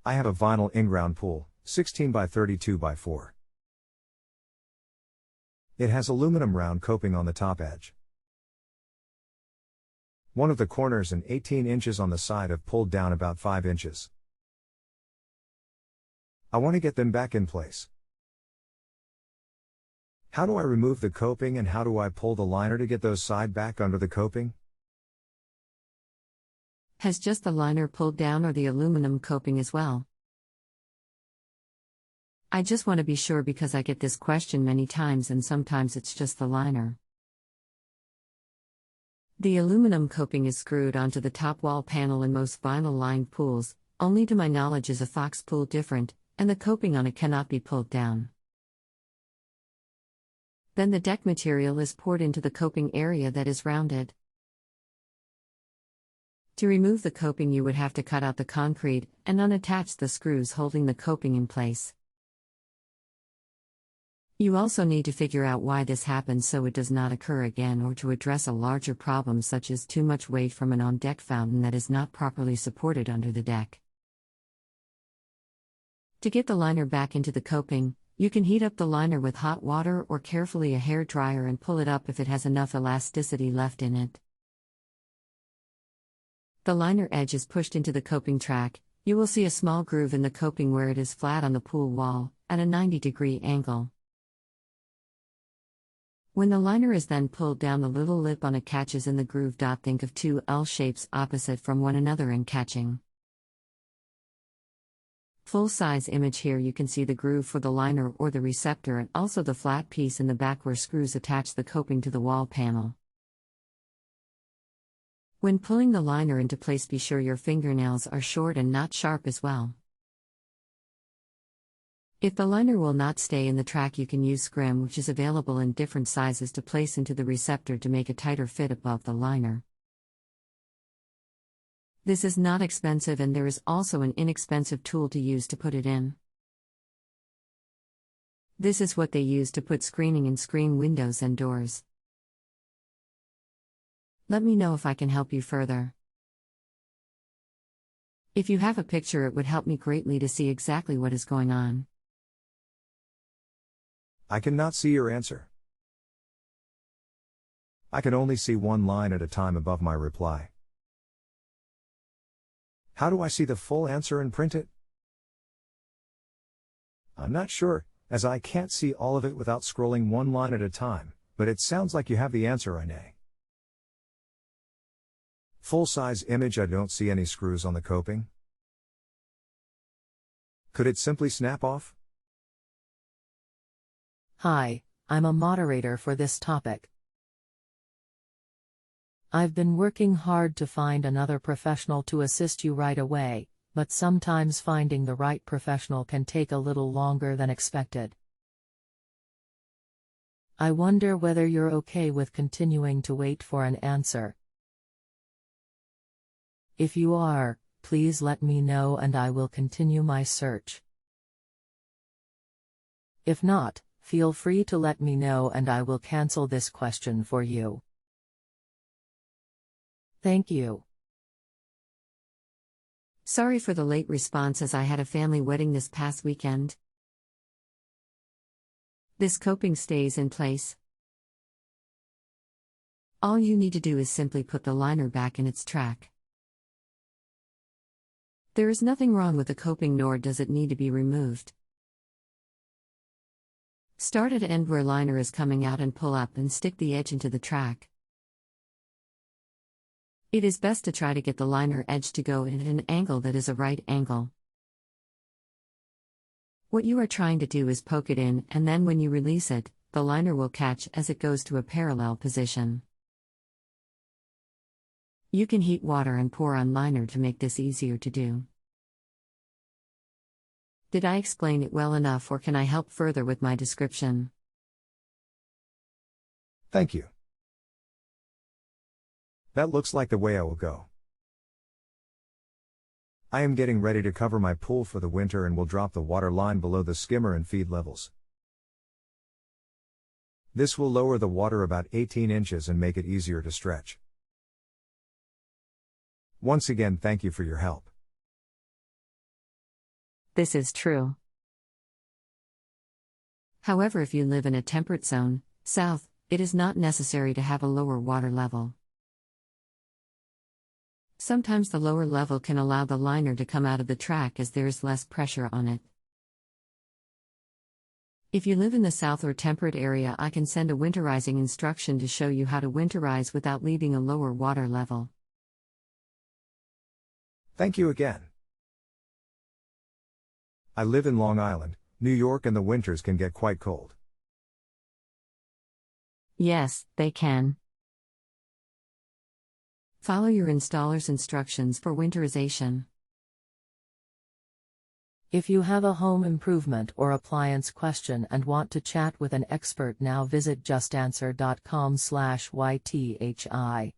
I have a vinyl inground pool, 16x32x4. It has aluminum round coping on the top edge. One of the corners and 18 inches on the side have pulled down about 5 inches. I want to get them back in place. How do I remove the coping and how do I pull the liner to get those side back under the coping? Has just the liner pulled down or the aluminum coping as well? I just want to be sure because I get this question many times and sometimes it's just the liner. The aluminum coping is screwed onto the top wall panel in most vinyl-lined pools, only to my knowledge is a Fox pool different, and the coping on it cannot be pulled down. Then the deck material is poured into the coping area that is rounded. To remove the coping you would have to cut out the concrete and unattach the screws holding the coping in place. You also need to figure out why this happens so it does not occur again or to address a larger problem such as too much weight from an on-deck fountain that is not properly supported under the deck. To get the liner back into the coping, you can heat up the liner with hot water or carefully a hair dryer and pull it up if it has enough elasticity left in it. The liner edge is pushed into the coping track. You will see a small groove in the coping where it is flat on the pool wall, at a 90-degree angle. When the liner is then pulled down, the little lip on it catches in the groove. Think of two L shapes opposite from one another and catching. Full-size image here you can see the groove for the liner or the receptor and also the flat piece in the back where screws attach the coping to the wall panel. When pulling the liner into place, be sure your fingernails are short and not sharp as well. If the liner will not stay in the track, you can use scrim, which is available in different sizes, to place into the receptor to make a tighter fit above the liner. This is not expensive and there is also an inexpensive tool to use to put it in. This is what they use to put screening in screen windows and doors. Let me know if I can help you further. If you have a picture, it would help me greatly to see exactly what is going on. I cannot see your answer. I can only see one line at a time above my reply. How do I see the full answer and print it? I'm not sure, as I can't see all of it without scrolling one line at a time, but it sounds like you have the answer, Ine. Full-size image, I don't see any screws on the coping. Could it simply snap off? Hi, I'm a moderator for this topic. I've been working hard to find another professional to assist you right away, but sometimes finding the right professional can take a little longer than expected. I wonder whether you're okay with continuing to wait for an answer. If you are, please let me know and I will continue my search. If not, feel free to let me know and I will cancel this question for you. Thank you. Sorry for the late response as I had a family wedding this past weekend. This coping stays in place. All you need to do is simply put the liner back in its track. There is nothing wrong with the coping, nor does it need to be removed. Start at end where liner is coming out and pull up and stick the edge into the track. It is best to try to get the liner edge to go in at an angle that is a right angle. What you are trying to do is poke it in, and then when you release it, the liner will catch as it goes to a parallel position. You can heat water and pour on liner to make this easier to do. Did I explain it well enough, or can I help further with my description? Thank you. That looks like the way I will go. I am getting ready to cover my pool for the winter and will drop the water line below the skimmer and feed levels. This will lower the water about 18 inches and make it easier to stretch. Once again, thank you for your help. This is true. However, if you live in a temperate zone, south, it is not necessary to have a lower water level. Sometimes the lower level can allow the liner to come out of the track as there is less pressure on it. If you live in the south or temperate area, I can send a winterizing instruction to show you how to winterize without leaving a lower water level. Thank you again. I live in Long Island, New York, and the winters can get quite cold. Yes, they can. Follow your installer's instructions for winterization. If you have a home improvement or appliance question and want to chat with an expert now, visit justanswer.com/ythi.